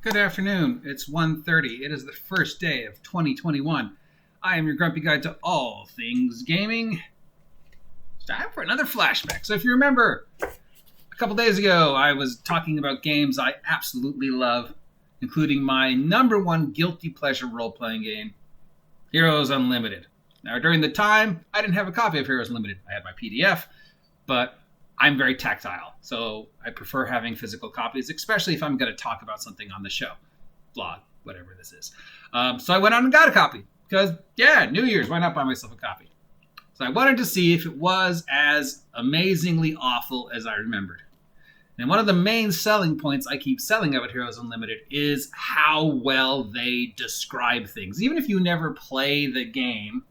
Good afternoon. It's 1:30. It is the first day of 2021. I am your grumpy guide to all things gaming. It's time for another flashback. So if you remember, a couple days ago, I was talking about games I absolutely love, including my number one guilty pleasure role-playing game, Heroes Unlimited. Now, during the time, I didn't have a copy of Heroes Unlimited. I had my PDF, but I'm very tactile, so I prefer having physical copies, especially if I'm going to talk about something on the show, blog, whatever this is. So I went out and got a copy because, New Year's, why not buy myself a copy? So I wanted to see if it was as amazingly awful as I remembered. And one of the main selling points I keep selling about Heroes Unlimited is how well they describe things. Even if you never play the game,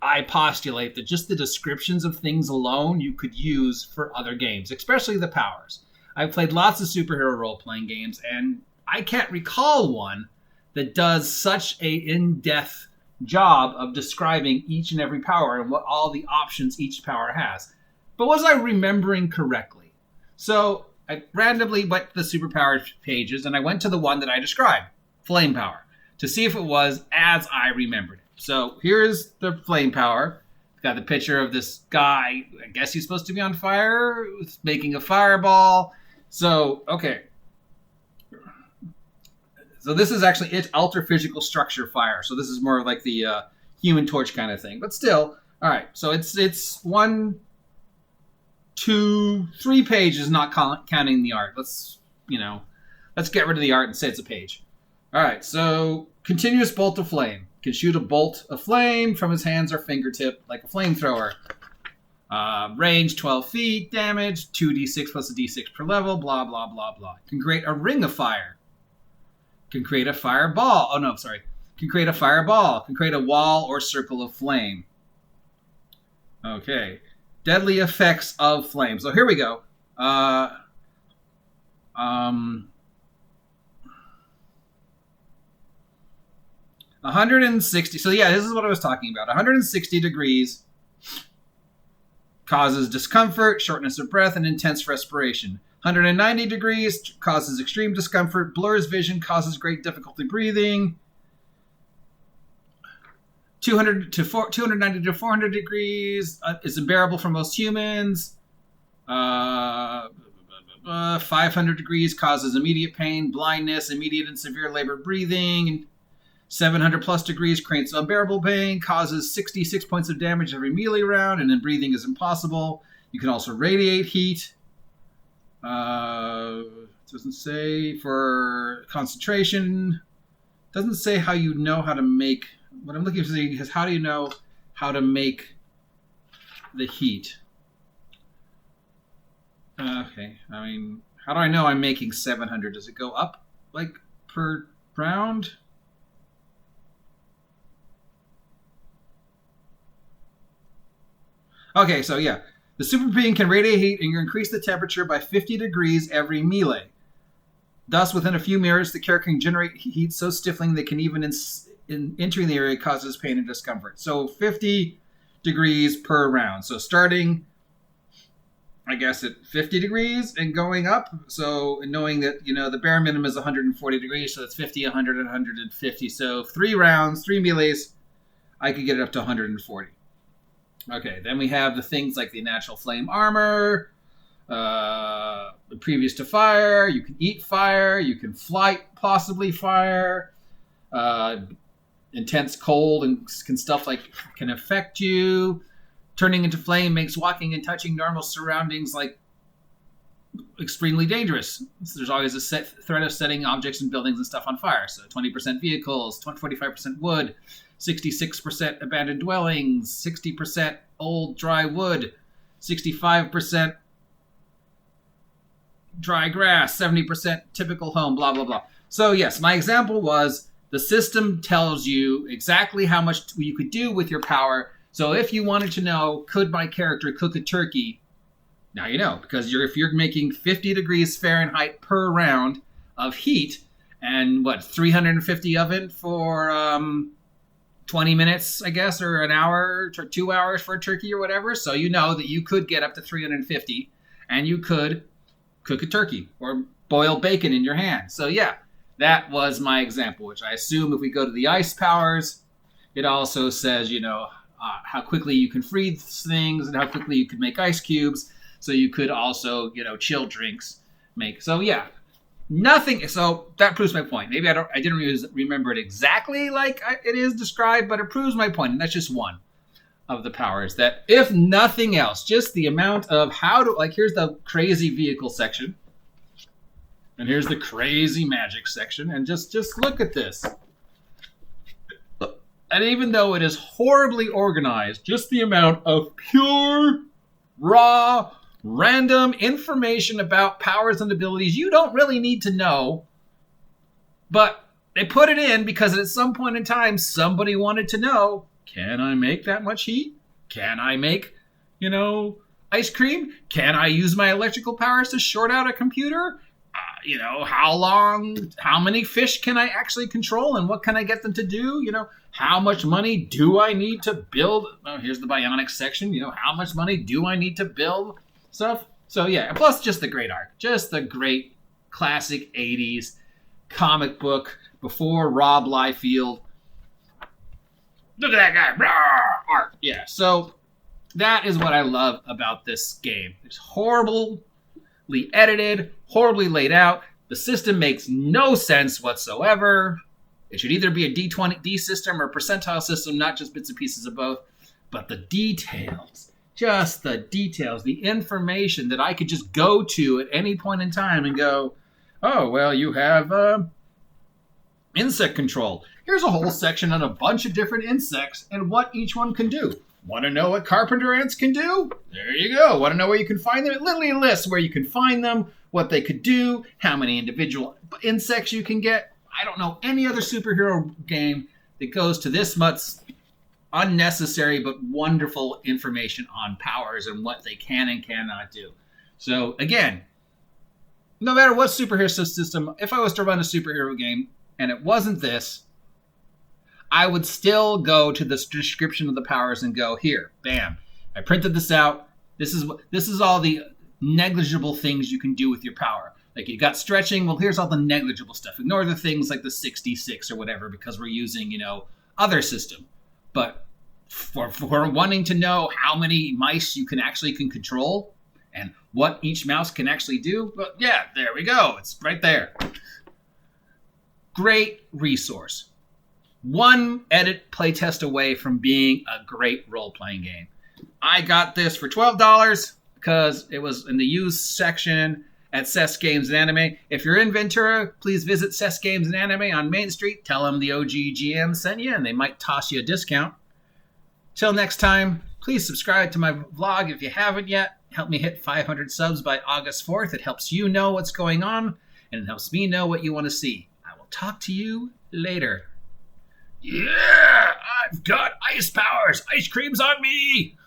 I postulate that just the descriptions of things alone you could use for other games, especially the powers. I've played lots of superhero role-playing games, and I can't recall one that does such a in-depth job of describing each and every power and what all the options each power has. But was I remembering correctly? So I randomly went to the superpower pages, and I went to the one that I described, Flame Power, to see if it was as I remembered it. So here's the flame power. It's got the picture of this guy. I guess he's supposed to be on fire, making a fireball. So, okay. So this is actually its ultra physical structure fire. So this is more like the Human Torch kind of thing. But still, all right. So it's 1, 2, 3 pages, not counting the art. Let's get rid of the art and say it's a page. All right. So continuous bolt of flame. Can shoot a bolt of flame from his hands or fingertip like a flamethrower. Range 12 feet, damage 2d6 plus a d6 per level, blah, blah, blah, blah. Can create a ring of fire. Can create a fireball. Can create a fireball. Can create a wall or circle of flame. Okay. Deadly effects of flame. So here we go. 160. So this is what I was talking about. 160 degrees causes discomfort, shortness of breath, and intense respiration. 190 degrees causes extreme discomfort, blurs vision, causes great difficulty breathing. 290 to 400 degrees is unbearable for most humans. 500 degrees causes immediate pain, blindness, immediate and severe labored breathing. 700 plus degrees creates unbearable pain, causes 66 points of damage every melee round, and then breathing is impossible. You can also radiate heat. Doesn't say for concentration. Doesn't say how you know how to make. What I'm looking for is how do you know how to make the heat? Okay, I mean, how do I know I'm making 700? Does it go up like per round? Okay, so the super beam can radiate heat and increase the temperature by 50 degrees every melee. Thus, within a few mirrors, the character can generate heat so stifling they can even in entering the area causes pain and discomfort. So 50 degrees per round. So starting, I guess, at 50 degrees and going up. So knowing that, the bare minimum is 140 degrees, so it's 50, 100, and 150. So 3 rounds, 3 melees, I could get it up to 140. Okay, then we have the things like the natural flame armor, previous to fire, you can eat fire, you can fly possibly fire, intense cold and stuff can affect you. Turning into flame makes walking and touching normal surroundings extremely dangerous. So there's always a set threat of setting objects and buildings and stuff on fire. So 20% vehicles, 45% wood, 66% abandoned dwellings, 60% old dry wood, 65% dry grass, 70% typical home, blah, blah, blah. So yes, my example was the system tells you exactly how much you could do with your power. So if you wanted to know, could my character cook a turkey? Now you know, because if you're making 50 degrees Fahrenheit per round of heat and 350 of it for 20 minutes, I guess, or an hour or 2 hours for a turkey or whatever. So you know that you could get up to 350 and you could cook a turkey or boil bacon in your hand. So yeah, that was my example, which I assume if we go to the ice powers, it also says, how quickly you can freeze things and how quickly you could make ice cubes. So you could also, chill drinks make. So yeah, nothing. So that proves my point. Maybe I didn't remember it exactly like it is described, but it proves my point. And that's just one of the powers that, if nothing else, just the amount of here's the crazy vehicle section. And here's the crazy magic section. And just look at this. And even though it is horribly organized, just the amount of pure, raw, random information about powers and abilities you don't really need to know. But they put it in because at some point in time, somebody wanted to know, can I make that much heat? Can I make, ice cream? Can I use my electrical powers to short out a computer? How many fish can I actually control and what can I get them to do? How much money do I need to build? Oh, here's the bionics section. How much money do I need to build stuff? So yeah, and plus just the great art. Just the great classic 80s comic book before Rob Liefeld. Look at that guy. Blah, art. Yeah, so that is what I love about this game. It's horribly edited, horribly laid out. The system makes no sense whatsoever. It should either be a D system or a percentile system, not just bits and pieces of both. But the details, just the details, the information that I could just go to at any point in time and go, oh, well, you have insect control. Here's a whole section on a bunch of different insects and what each one can do. Want to know what carpenter ants can do? There you go. Want to know where you can find them? It literally lists where you can find them, what they could do, how many individual insects you can get. I don't know any other superhero game that goes to this much unnecessary but wonderful information on powers and what they can and cannot do. So again, no matter what superhero system, if I was to run a superhero game and it wasn't this, I would still go to the description of the powers and go, here, bam, I printed this out. This is all the negligible things you can do with your power. Like you got stretching, well, here's all the negligible stuff. Ignore the things like the 66 or whatever because we're using, other system. But for wanting to know how many mice you can control and what each mouse can actually do, well, yeah, there we go. It's right there. Great resource. One edit playtest away from being a great role-playing game. I got this for $12 because it was in the used section at Seth's Games and Anime. If you're in Ventura, please visit Seth's Games and Anime on Main Street. Tell them the OGGM sent you, and they might toss you a discount. Till next time, please subscribe to my vlog if you haven't yet. Help me hit 500 subs by August 4th. It helps you know what's going on, and it helps me know what you want to see. I will talk to you later. Yeah, I've got ice powers. Ice cream's on me.